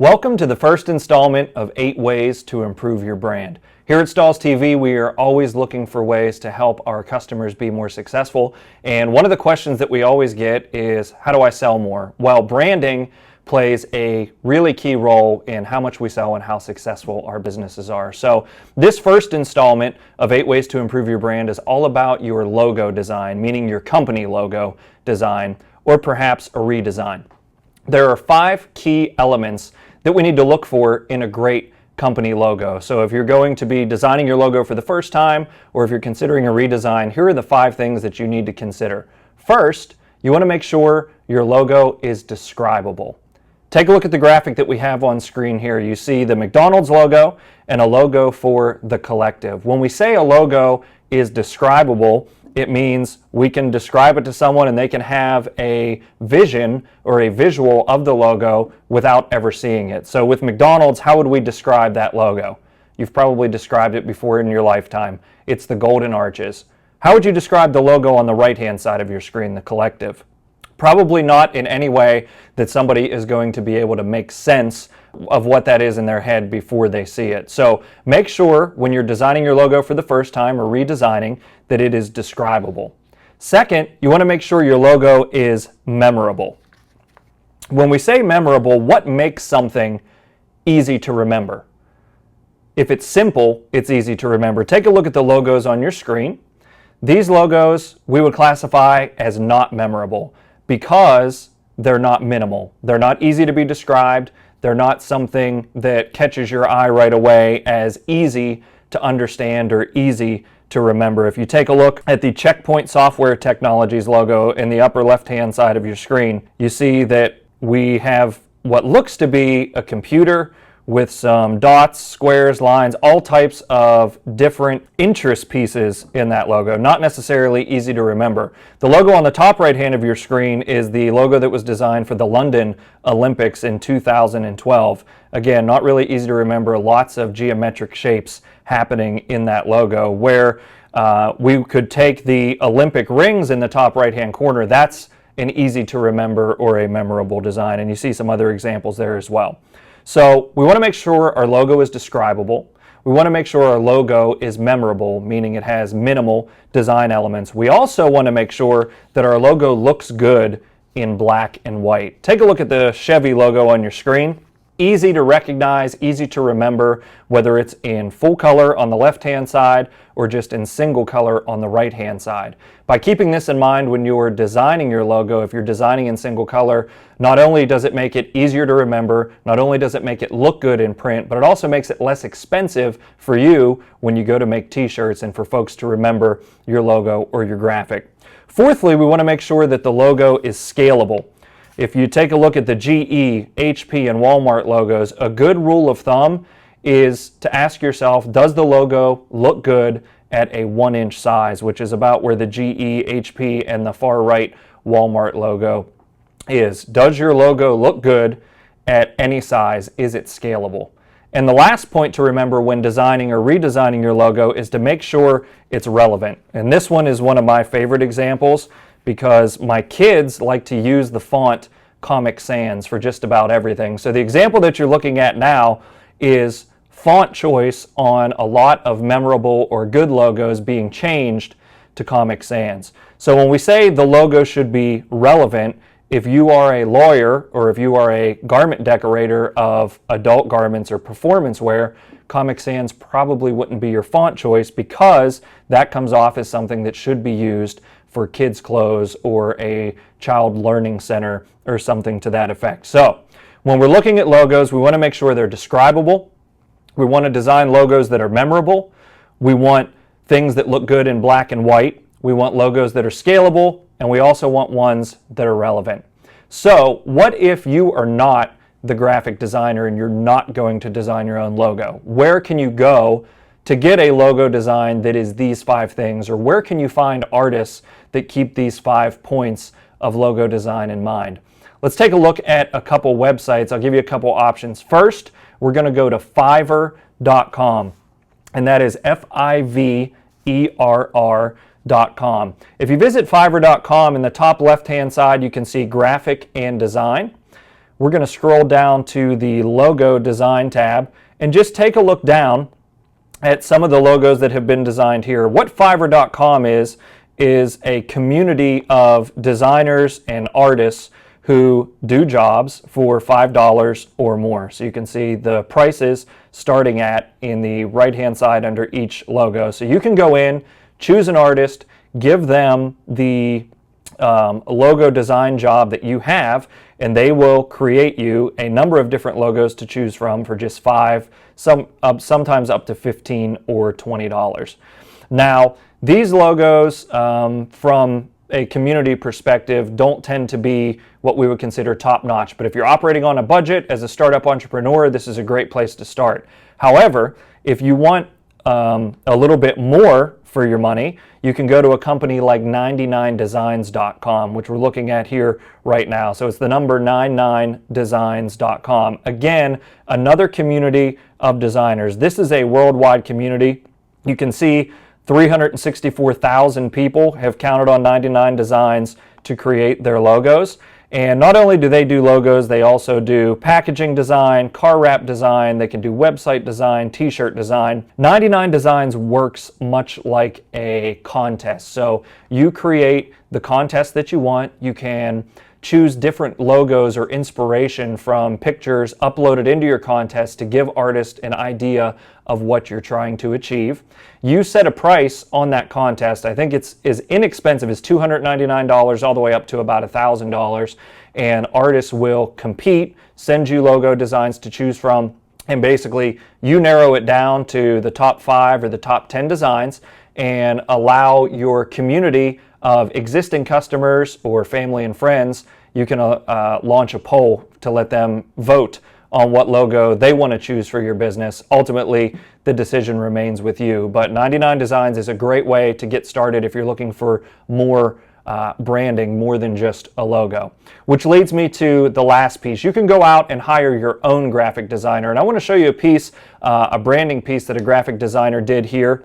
Welcome to the first installment of 8 Ways to Improve Your Brand. Here at Stalls TV, we are always looking for ways to help our customers be more successful. And one of the questions that we always get is, how do I sell more? Well, branding plays a really key role in how much we sell and how successful our businesses are. So this first installment of 8 Ways to Improve Your Brand is all about your logo design, meaning your company logo design, or perhaps a redesign. There are 5 key elements that we need to look for in a great company logo. So if you're going to be designing your logo for the first time, or if you're considering a redesign, here are the 5 things that you need to consider. First, you want to make sure your logo is describable. Take a look at the graphic that we have on screen here. You see the McDonald's logo and a logo for the collective. When we say a logo is describable, it means we can describe it to someone and they can have a vision or a visual of the logo without ever seeing it. So with McDonald's, how would we describe that logo? You've probably described it before in your lifetime. It's the golden arches. How would you describe the logo on the right-hand side of your screen, the collective? Probably not in any way that somebody is going to be able to make sense of what that is in their head before they see it. So make sure when you're designing your logo for the first time or redesigning that it is describable. Second, you want to make sure your logo is memorable. When we say memorable, what makes something easy to remember? If it's simple, it's easy to remember. Take a look at the logos on your screen. These logos we would classify as not memorable because they're not minimal. They're not easy to be described. They're not something that catches your eye right away as easy to understand or easy to remember. If you take a look at the Checkpoint Software Technologies logo in the upper left-hand side of your screen, you see that we have what looks to be a computer with some dots, squares, lines, all types of different interest pieces in that logo, not necessarily easy to remember. The logo on the top right hand of your screen is the logo that was designed for the London Olympics in 2012. Again, not really easy to remember, lots of geometric shapes happening in that logo, where we could take the Olympic rings in the top right hand corner. That's an easy to remember or a memorable design, and you see some other examples there as well. So we want to make sure our logo is describable. We want to make sure our logo is memorable, meaning it has minimal design elements. We also want to make sure that our logo looks good in black and white. Take a look at the Chevy logo on your screen. Easy to recognize, easy to remember, whether it's in full color on the left-hand side or just in single color on the right-hand side. By keeping this in mind when you're designing your logo, if you're designing in single color, not only does it make it easier to remember, not only does it make it look good in print, but it also makes it less expensive for you when you go to make t-shirts and for folks to remember your logo or your graphic. Fourthly, we want to make sure that the logo is scalable. If you take a look at the GE, HP, and Walmart logos, a good rule of thumb is to ask yourself, does the logo look good at a 1-inch size, which is about where the GE, HP, and the far right Walmart logo is. Does your logo look good at any size? Is it scalable? And the last point to remember when designing or redesigning your logo is to make sure it's relevant. And this one is one of my favorite examples, because my kids like to use the font Comic Sans for just about everything. So the example that you're looking at now is font choice on a lot of memorable or good logos being changed to Comic Sans. So when we say the logo should be relevant, if you are a lawyer or if you are a garment decorator of adult garments or performance wear, Comic Sans probably wouldn't be your font choice, because that comes off as something that should be used for kids' clothes or a child learning center or something to that effect. So when we're looking at logos, we want to make sure they're describable. We want to design logos that are memorable. We want things that look good in black and white. We want logos that are scalable, and we also want ones that are relevant. So what if you are not the graphic designer and you're not going to design your own logo? Where can you go to get a logo design that is these 5 things, or where can you find artists that keep these 5 points of logo design in mind? Let's take a look at a couple websites. I'll give you a couple options. First, we're going to go to Fiverr.com, and that is Fiverr.com. If you visit Fiverr.com, in the top left-hand side, you can see graphic and design. we're going to scroll down to the logo design tab and just take a look down at some of the logos that have been designed here. What Fiverr.com is a community of designers and artists who do jobs for $5 or more. So you can see the prices starting in the right-hand side under each logo. So you can go in, choose an artist, give them the logo design job that you have, and they will create you a number of different logos to choose from for just $5, sometimes up to $15 or $20. Now, these logos from a community perspective don't tend to be what we would consider top-notch, but if you're operating on a budget as a startup entrepreneur, this is a great place to start. However, if you want a little bit more for your money, you can go to a company like 99designs.com, which we're looking at here right now. So it's the number 99designs.com. Again, another community of designers. This is a worldwide community. You can see 364,000 people have counted on 99 Designs to create their logos. And not only do they do logos, they also do packaging design, car wrap design, they can do website design, t-shirt design. 99 Designs works much like a contest. So you create the contest that you want. You can choose different logos or inspiration from pictures uploaded into your contest to give artists an idea of what you're trying to achieve. You set a price on that contest. I think it's as inexpensive as $299 all the way up to about $1,000, and artists will compete, send you logo designs to choose from, and basically you narrow it down to the top 5 or the top 10 designs and allow your community of existing customers or family and friends. You can launch a poll to let them vote on what logo they want to choose for your business. Ultimately, the decision remains with you. But 99 Designs is a great way to get started if you're looking for more branding, more than just a logo. Which leads me to the last piece. You can go out and hire your own graphic designer. And I want to show you a piece, a branding piece that a graphic designer did here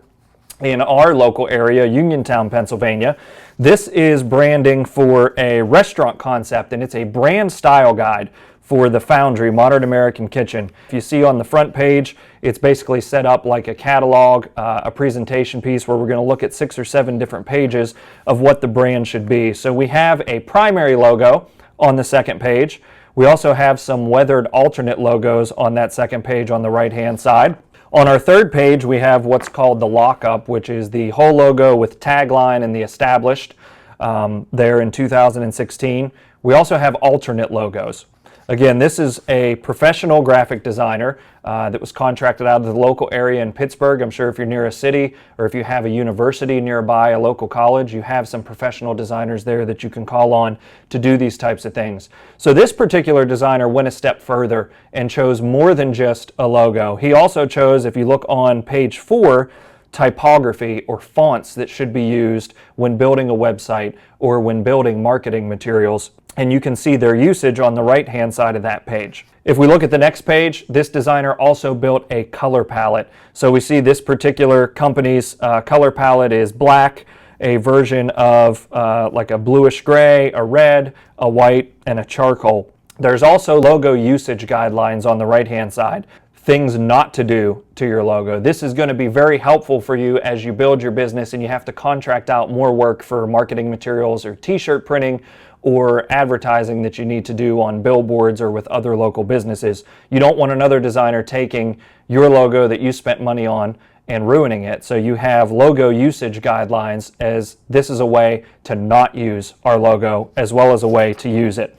in our local area, Uniontown, Pennsylvania. This is branding for a restaurant concept, and it's a brand style guide for the Foundry Modern American Kitchen. If you see on the front page, it's basically set up like a catalog, a presentation piece where we're going to look at 6 or 7 different pages of what the brand should be. So we have a primary logo on the second page. We also have some weathered alternate logos on that second page on the right-hand side. On our third page, we have what's called the lockup, which is the whole logo with tagline and the established there in 2016. We also have alternate logos. Again, this is a professional graphic designer that was contracted out of the local area in Pittsburgh. I'm sure if you're near a city or if you have a university nearby, a local college, you have some professional designers there that you can call on to do these types of things. So this particular designer went a step further and chose more than just a logo. He also chose, if you look on page 4, typography or fonts that should be used when building a website or when building marketing materials. And you can see their usage on the right-hand side of that page. If we look at the next page, this designer also built a color palette. So we see this particular company's color palette is black, a version of like a bluish gray, a red, a white, and a charcoal. There's also logo usage guidelines on the right-hand side. Things not to do to your logo. This is going to be very helpful for you as you build your business and you have to contract out more work for marketing materials or t-shirt printing or advertising that you need to do on billboards or with other local businesses. You don't want another designer taking your logo that you spent money on and ruining it. So you have logo usage guidelines, as this is a way to not use our logo as well as a way to use it.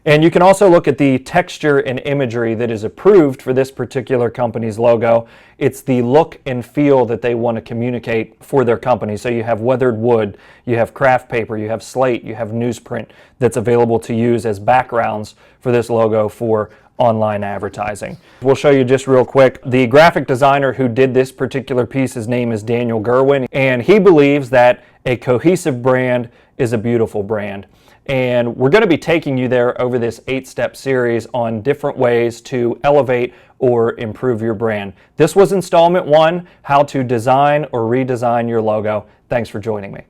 And you can also look at the texture and imagery that is approved for this particular company's logo. It's the look and feel that they want to communicate for their company. So you have weathered wood, you have craft paper, you have slate, you have newsprint that's available to use as backgrounds for this logo for online advertising. We'll show you just real quick. The graphic designer who did this particular piece, his name is Daniel Gerwin, and he believes that a cohesive brand is a beautiful brand. And we're going to be taking you there over this 8-step series on different ways to elevate or improve your brand. This was installment 1, how to design or redesign your logo. Thanks for joining me.